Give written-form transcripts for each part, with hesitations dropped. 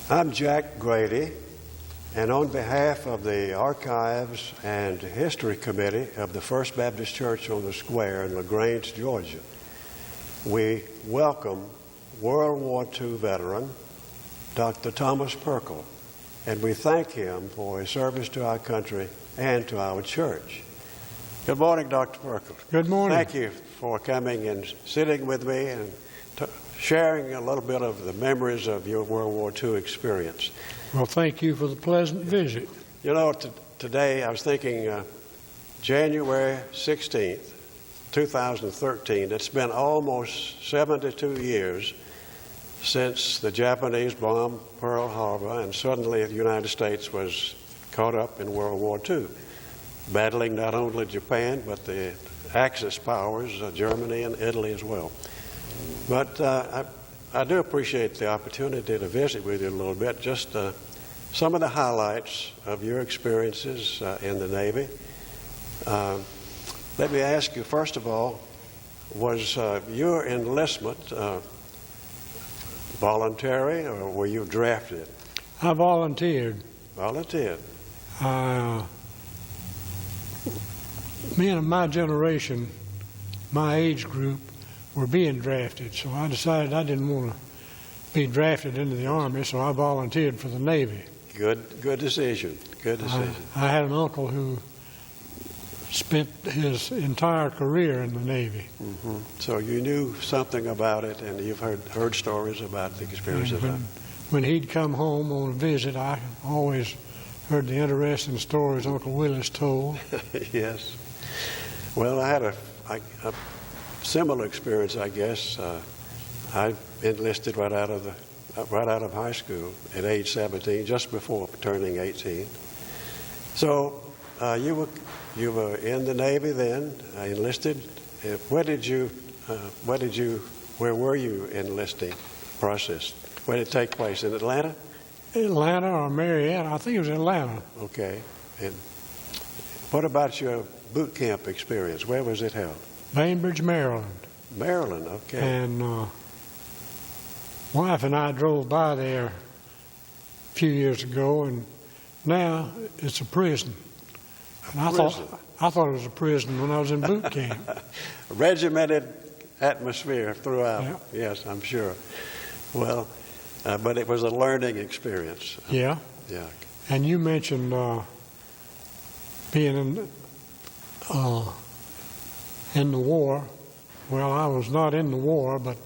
I'm Jack Grady, and on behalf of the Archives and History Committee of the First Baptist Church on the Square in LaGrange, Georgia, we welcome World War II veteran Dr. Thomas Pirkle, and we thank him for his service to our country and to our church. Good morning, Dr. Pirkle. Good morning. Thank you for coming and sitting with me and sharing a little bit of the memories of your World War II experience. Well, thank you for the pleasant visit. You know, today I was thinking January 16th, 2013, it's been almost 72 years since the Japanese bombed Pearl Harbor and suddenly the United States was caught up in World War II, battling not only Japan but the Axis powers, Germany and Italy as well. But I do appreciate the opportunity to visit with you a little bit, just some of the highlights of your experiences in the Navy. Let me ask you, first of all, was your enlistment voluntary or were you drafted? I volunteered. Volunteered. Me and my generation, my age group, were being drafted, so I decided I didn't want to be drafted into the Army, so I volunteered for the Navy. Good decision. Good decision. I had an uncle who spent his entire career in the Navy. Mm-hmm. So you knew something about it, and you've heard stories about the experience of that. When he'd come home on a visit, I always heard the interesting stories Uncle Willis told. Yes. Well, I had a similar experience, I guess. I enlisted right out of high school at age 17, just before turning 18. So you were in the Navy then, enlisted. Where were you enlisting process? Where did it take place? In Atlanta? Atlanta or Marietta? I think it was Atlanta. Okay. And what about your boot camp experience? Where was it held? Bainbridge, Maryland. Maryland, okay. And wife and I drove by there a few years ago, and now it's a prison. And I thought it was a prison when I was in boot camp. Regimented atmosphere throughout. Yeah. Yes, I'm sure. Well, but it was a learning experience. Yeah. Yeah. And you mentioned being in the war. Well, I was not in the war, but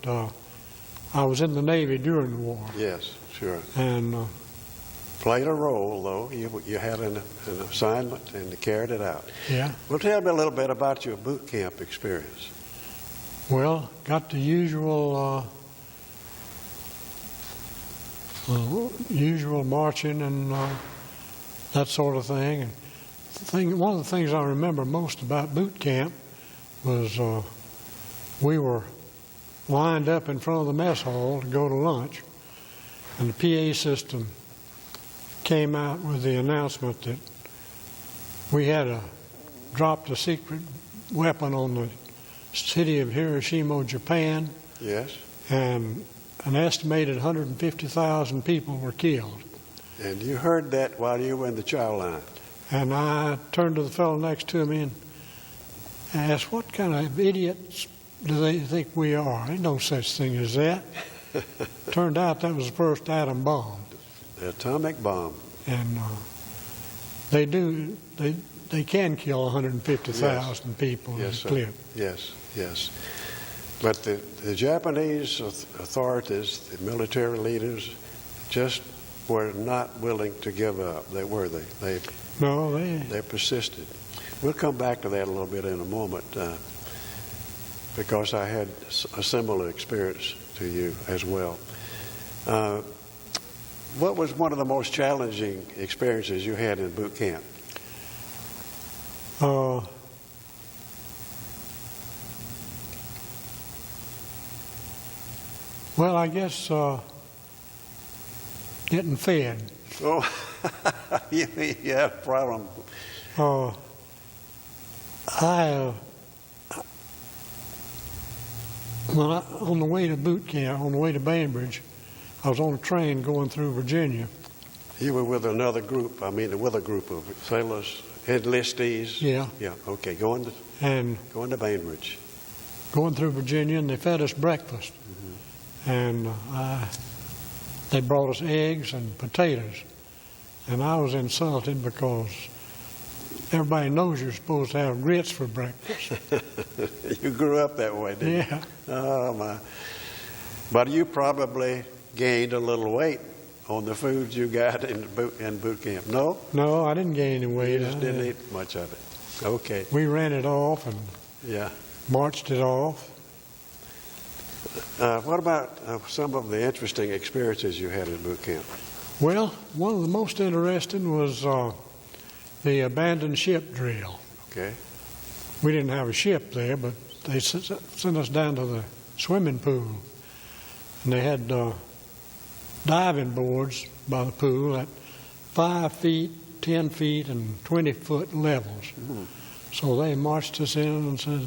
I was in the Navy during the war. Yes, sure. And played a role, though. You had an assignment and you carried it out. yeah. Well, tell me a little bit about your boot camp experience. Well, got the usual marching and that sort of thing. And one of the things I remember most about boot camp was we were lined up in front of the mess hall to go to lunch, and the PA system came out with the announcement that we had dropped a secret weapon on the city of Hiroshima, Japan. Yes. And an estimated 150,000 people were killed. And you heard that while you were in the chow line. And I turned to the fellow next to me and asked, what kind of idiots do they think we are? Ain't no such thing as that. Turned out that was the first atom bomb. The atomic bomb. And they can kill 150,000 people in a clip. Yes, yes. But the Japanese authorities, the military leaders, just were not willing to give up. Were they? They persisted. We'll come back to that a little bit in a moment because I had a similar experience to you as well. What was one of the most challenging experiences you had in boot camp? Well, I guess getting fed. Oh, you have a problem. On the way to boot camp, on the way to Bainbridge, I was on a train going through Virginia. You were with another group, with a group of sailors, enlistees? Yeah. Yeah, okay, going to Bainbridge. Going through Virginia, and they fed us breakfast. And they brought us eggs and potatoes. And I was insulted because everybody knows you're supposed to have grits for breakfast. You grew up that way, didn't you? Yeah. Oh, my. But you probably gained a little weight on the food you got in boot camp. No? No, I didn't gain any weight. You just didn't eat much of it. Okay. We ran it off and marched it off. What about some of the interesting experiences you had in boot camp? Well, one of the most interesting was the abandoned ship drill. Okay. We didn't have a ship there, but they sent us down to the swimming pool. And they had diving boards by the pool at 5 feet, 10 feet, and 20-foot levels. Mm-hmm. So they marched us in and said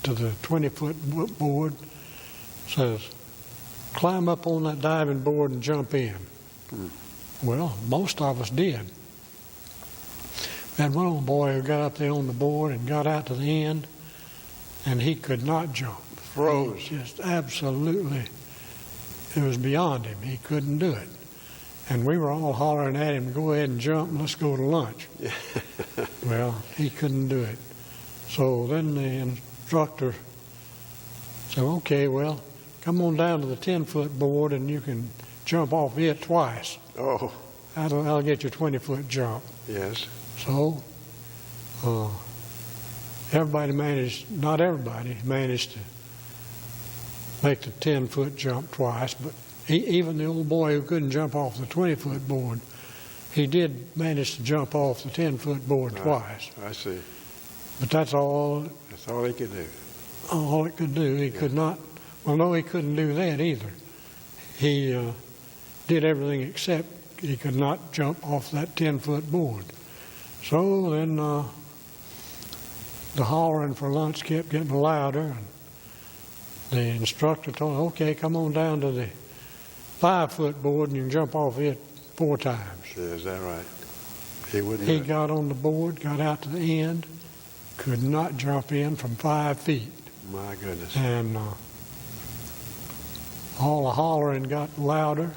to the 20-foot board, says, climb up on that diving board and jump in. Mm. Well, most of us did. We had one old boy who got up there on the board and got out to the end, and he could not jump. Froze. Just absolutely, it was beyond him. He couldn't do it. And we were all hollering at him, go ahead and jump and let's go to lunch. Well, he couldn't do it. So then the instructor said, okay, well, come on down to the 10-foot board and you can jump off it twice. Oh. I'll get your 20-foot jump. Yes. So not everybody managed to make the 10-foot jump twice, but even the old boy who couldn't jump off the 20-foot board, he did manage to jump off the 10-foot board twice. I see. But that's all. That's all he could do. All it could do. He could not. Well, no, he couldn't do that either. He did everything except he could not jump off that 10-foot board. So then the hollering for lunch kept getting louder, and the instructor told him, okay, come on down to the 5-foot board and you can jump off it 4 times. Is that right? He wouldn't. He got on the board, got out to the end, could not jump in from 5 feet. My goodness. And all the hollering got louder.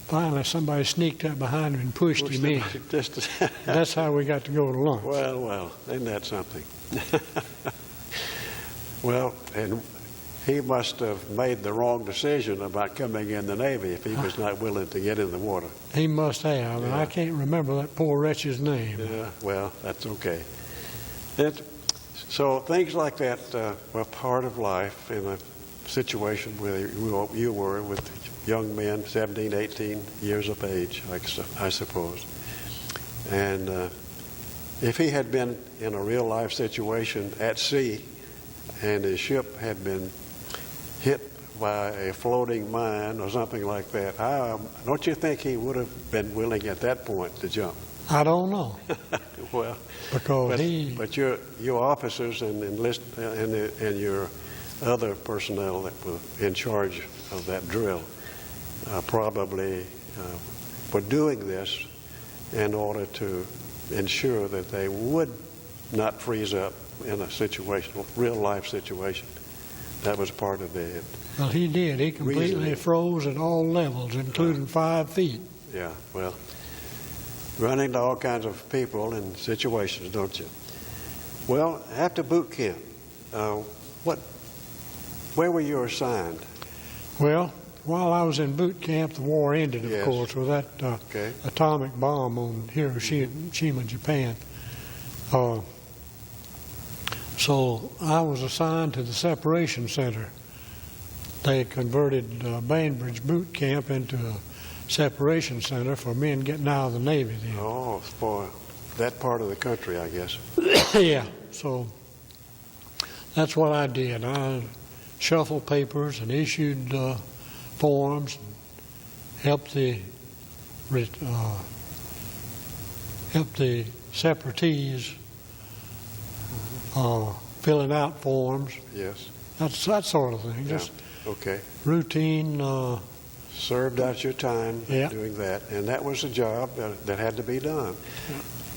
Finally, somebody sneaked up behind him and pushed him in. That's how we got to go to lunch. Well, isn't that something? Well, and he must have made the wrong decision about coming in the Navy if he was not willing to get in the water. He must have, and I can't remember that poor wretch's name. Yeah, well, that's okay. So things like that were part of life in a situation where you were with young men, 17, 18 years of age, I suppose. And if he had been in a real-life situation at sea and his ship had been hit by a floating mine or something like that, don't you think he would have been willing at that point to jump? I don't know. Well, but your officers and your other personnel that were in charge of that drill probably were doing this in order to ensure that they would not freeze up in a real life situation. That was part of it. Well, he did. He completely froze at all levels, including 5 feet. Yeah, well, run into all kinds of people and situations, don't you? Well, after boot camp, where were you assigned? Well, while I was in boot camp, the war ended, of course, with that atomic bomb on Hiroshima, Japan. So I was assigned to the separation center. They had converted Bainbridge boot camp into a separation center for men getting out of the Navy then. Oh, for that part of the country, I guess. Yeah, so that's what I did. I shuffled papers and issued forms, helped the separatees filling out forms. Yes. That sort of thing. Yeah. Just okay. routine served out your time Yeah. doing that, and that was a job that had to be done.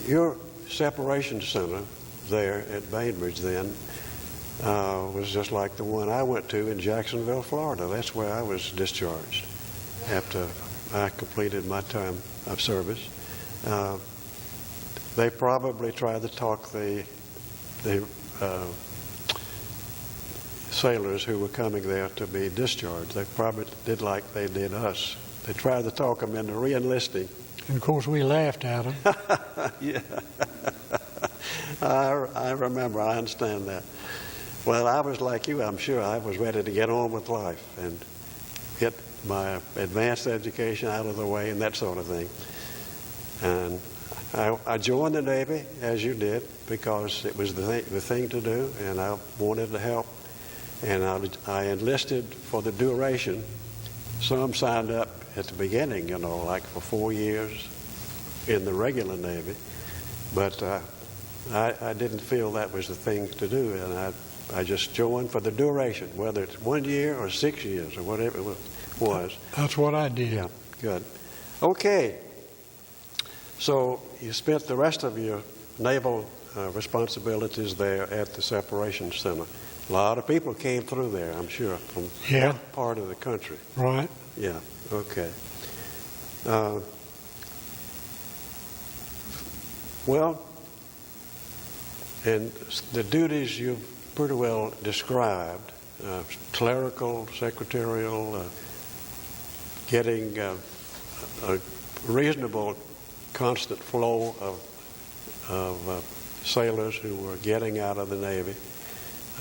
Your separation center there at Bainbridge then was just like the one I went to in Jacksonville, Florida. That's where I was discharged after I completed my time of service. They probably tried to talk the sailors who were coming there to be discharged. They probably did like they did us. They tried to talk them into re-enlisting. And of course, we laughed at them. Yeah. I remember. I understand that. Well, I was like you. I'm sure I was ready to get on with life and get my advanced education out of the way and that sort of thing. And I joined the Navy, as you did, because it was the thing to do, and I wanted to help. And I enlisted for the duration. Some signed up at the beginning, like for 4 years in the regular Navy. But I didn't feel that was the thing to do, and I just joined for the duration, whether it's 1 year or 6 years or whatever it was. That's what I did. Yeah, good. Okay. So you spent the rest of your naval responsibilities there at the separation center. A lot of people came through there, I'm sure, from Yeah. that part of the country. Right. Yeah, okay. Well, and the duties you've pretty well described, clerical, secretarial, getting a reasonable constant flow of sailors who were getting out of the Navy,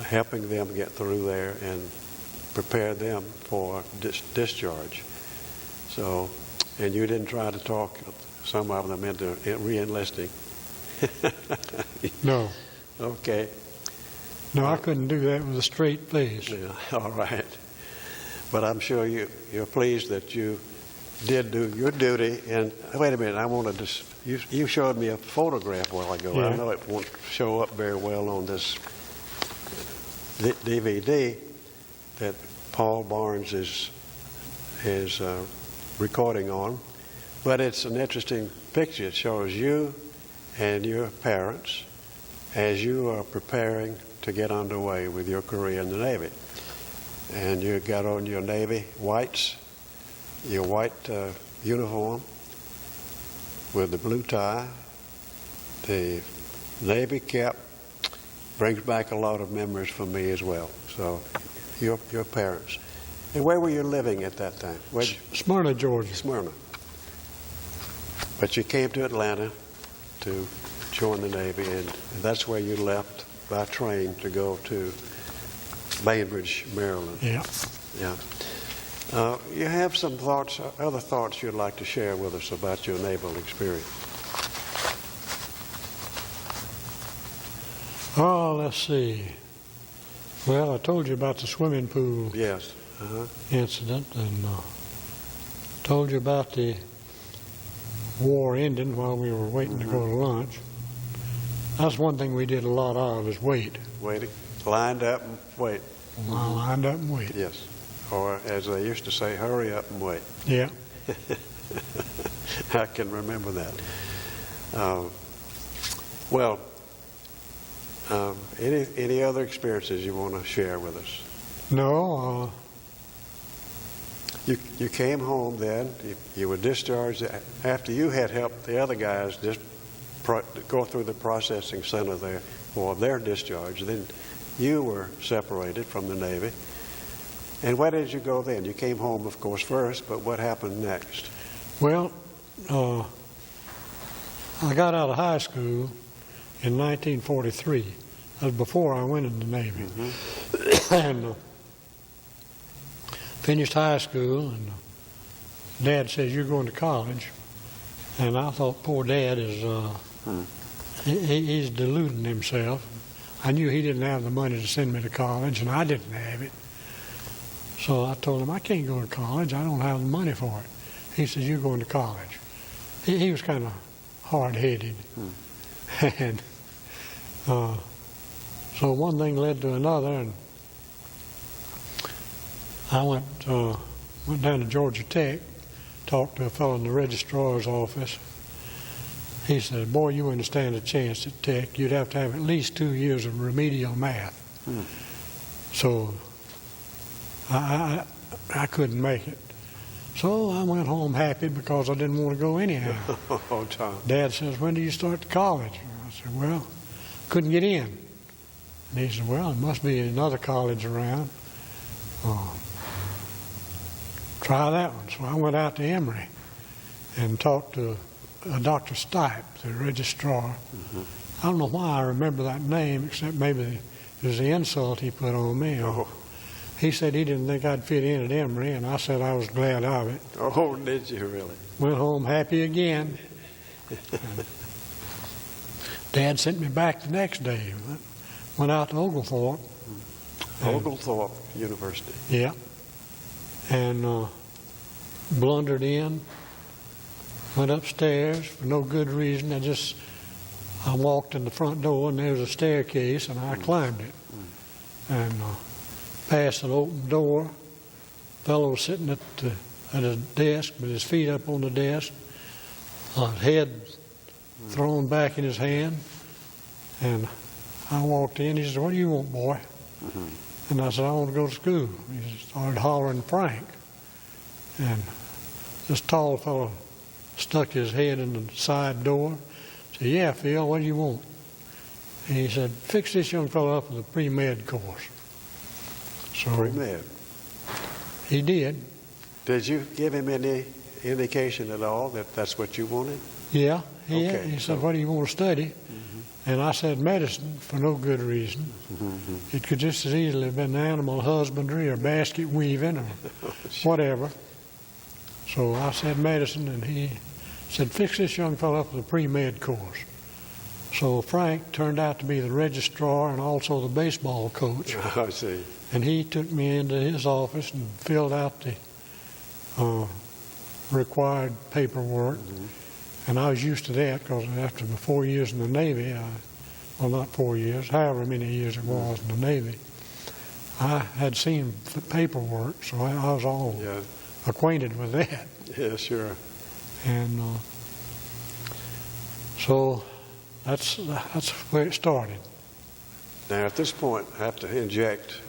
helping them get through there and prepare them for discharge. So, and you didn't try to talk some of them into re-enlisting. No. Okay. No, I couldn't do that with a straight face. Yeah, all right. But I'm sure you're pleased that you did do your duty. And wait a minute, I wanted to. You showed me a photograph a while ago. Yeah. I know it won't show up very well on this DVD that Paul Barnes is recording on, but it's an interesting picture. It shows you and your parents as you are preparing to get underway with your career in the Navy. And you got on your Navy whites, your white uniform with the blue tie. The Navy cap brings back a lot of memories for me as well. So your parents. And where were you living at that time? Smyrna, Georgia. Smyrna. But you came to Atlanta to join the Navy, and that's where you left by train to go to Bainbridge, Maryland. Yeah. Yeah. You have some thoughts, other thoughts you'd like to share with us about your naval experience? Oh, let's see. Well, I told you about the swimming pool Yes. Uh-huh. incident, and told you about the war ending while we were waiting to go to lunch. That's one thing we did a lot of, is wait. Waiting, lined up and wait. I lined up and wait. Yes. Or as they used to say, hurry up and wait. Yeah. I can remember that. Well, any other experiences you want to share with us? No. You came home then. You were discharged after you had helped the other guys just go through the processing center there for their discharge. Then you were separated from the Navy. And where did you go then? You came home, of course, first, but what happened next? Well, I got out of high school in 1943. That was before I went in the Navy. Mm-hmm. And finished high school, and Dad says, "You're going to college." And I thought, poor Dad is, he's deluding himself. I knew he didn't have the money to send me to college, and I didn't have it. So I told him, "I can't go to college. I don't have the money for it." He says, "You're going to college." He was kind of hard-headed. And so one thing led to another, and I went went down to Georgia Tech, talked to a fellow in the registrar's office. He said, boy, you wouldn't stand a chance at Tech. You'd have to have at least 2 years of remedial math. So I couldn't make it. So I went home happy because I didn't want to go anyhow. Oh, Tom. Dad says, when do you start the college? I said, well, couldn't get in. And he said, well, there must be another college around. Try that one. So I went out to Emory and talked to Dr. Stipe, the registrar. I don't know why I remember that name, except maybe it was the insult he put on me. He said he didn't think I'd fit in at Emory, and I said I was glad of it. Oh, did you really? Went home happy again. Dad sent me back the next day. Went out to Oglethorpe. Oglethorpe University. Yeah. And blundered in. Went upstairs for no good reason. I walked in the front door, and there was a staircase, and I climbed it. And passed an open door. Fellow was sitting at a desk with his feet up on the desk, head thrown back in his hand. And I walked in. He said, what do you want, boy? And I said, I want to go to school. He started hollering Frank. And this tall fellow stuck his head in the side door. Said, yeah, Phil, what do you want? And he said, fix this young fellow up with a pre-med course. So Pre-med. he did. Did you give him any indication at all that that's what you wanted? Yeah. Okay, He said, what do you want to study? And I said medicine for no good reason. It could just as easily have been animal husbandry or basket weaving or whatever. So I said medicine, and he said, fix this young fellow up with a pre-med course. So Frank turned out to be the registrar and also the baseball coach. I see. And he took me into his office and filled out the required paperwork. And I was used to that because after the 4 years in the Navy, well, not 4 years, however many years it was in the Navy, I had seen paperwork, so I was all acquainted with that. Yeah, sure. And so that's where it started. Now, at this point, I have to inject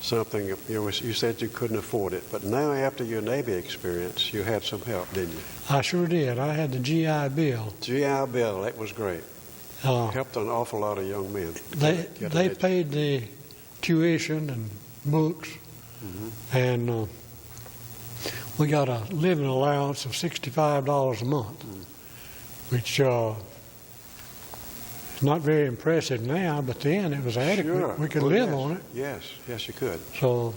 something. You said you couldn't afford it, but now after your Navy experience, you had some help, didn't you? I sure did. I had the GI Bill. GI Bill, that was great. Helped an awful lot of young men. They paid the tuition and books, and we got a living allowance of $65 a month, which is not very impressive now, but then it was adequate. Sure. We could live on it. Yes, you could. So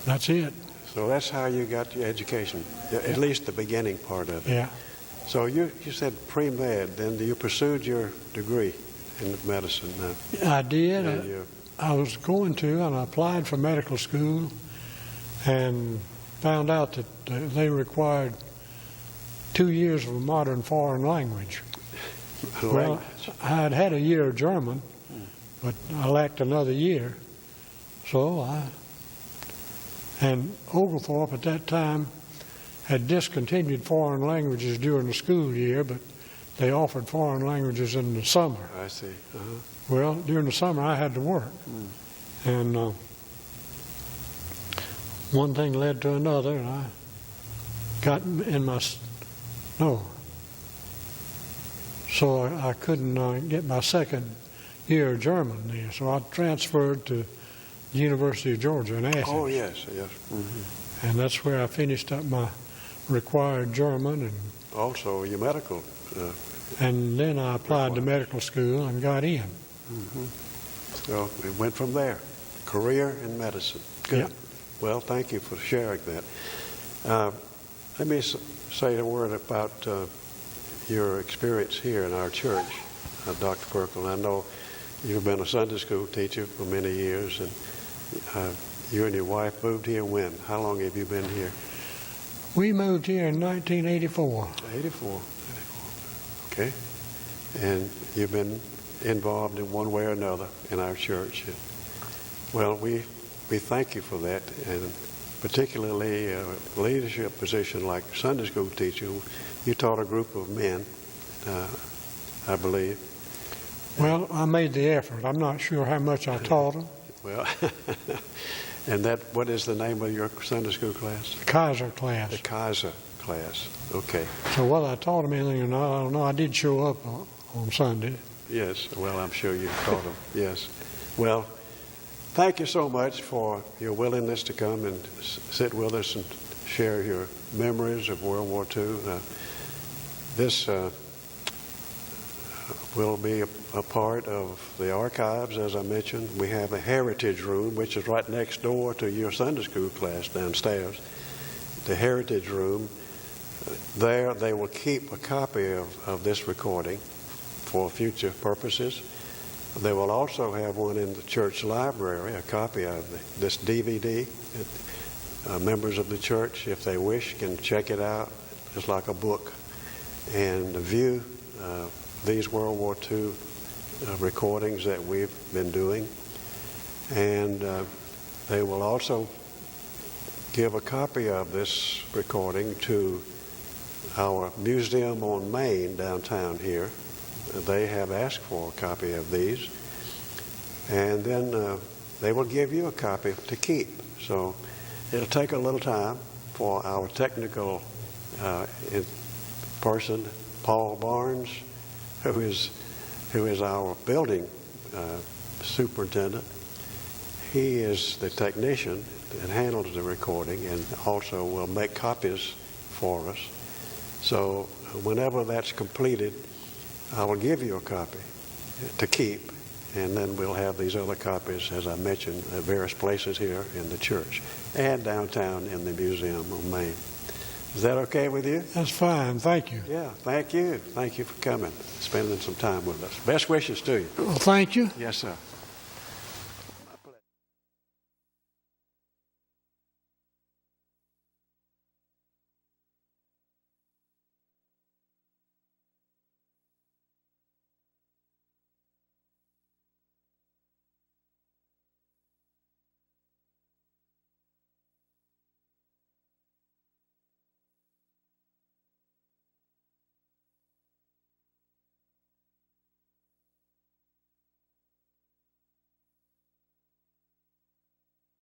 that's it. So that's how you got your education, at least the beginning part of it. Yeah. So you said pre-med, then you pursued your degree in medicine. I did. I was going to, and I applied for medical school and found out that they required 2 years of a modern foreign language. Well, I had had a year of German, but I lacked another year. And Oglethorpe at that time had discontinued foreign languages during the school year, but they offered foreign languages in the summer. I see. Well, during the summer I had to work. And one thing led to another, and I got so I couldn't get my second year of German there. So I transferred to the University of Georgia in Athens. Oh, yes. And that's where I finished up my required German. And also your medical. And then I applied to medical school and got in. So it went from there. Career in medicine. Good. Yeah. Well, thank you for sharing that. Let me say a word about your experience here in our church, Dr. Pirkle. I know you've been a Sunday school teacher for many years, and you and your wife moved here when? How long have you been here? We moved here in 1984. 84. Okay. And you've been involved in one way or another in our church. Well, we we thank you for that, and particularly a leadership position like Sunday school teacher. You taught a group of men, I believe. Well, I made the effort. I'm not sure how much I taught them. Well, and what is the name of your Sunday school class? The Kaiser class. The Kaiser class. Okay. So whether I taught them anything or not, I don't know. I did show up on Sunday. Yes. Well, I'm sure you taught them. Yes. Well, thank you so much for your willingness to come and sit with us and share your memories of World War II. This will be a part of the archives, as I mentioned. We have a heritage room, which is right next door to your Sunday school class downstairs. The heritage room, there they will keep a copy of this recording for future purposes. They will also have one in the church library, a copy of this DVD. Members of the church, if they wish, can check it out. It's like a book, and view these World War II recordings that we've been doing. And they will also give a copy of this recording to our museum on Main downtown here. They have asked for a copy of these, and then they will give you a copy to keep. So it'll take a little time for our technical person, Paul Barnes, who is our building superintendent. He is the technician that handles the recording and also will make copies for us. So whenever that's completed, I will give you a copy to keep, and then we'll have these other copies, as I mentioned, at various places here in the church and downtown in the museum on Main. Is that okay with you? That's fine. Thank you. Yeah, thank you. Thank you for coming, spending some time with us. Best wishes to you. Well, thank you. Yes, sir.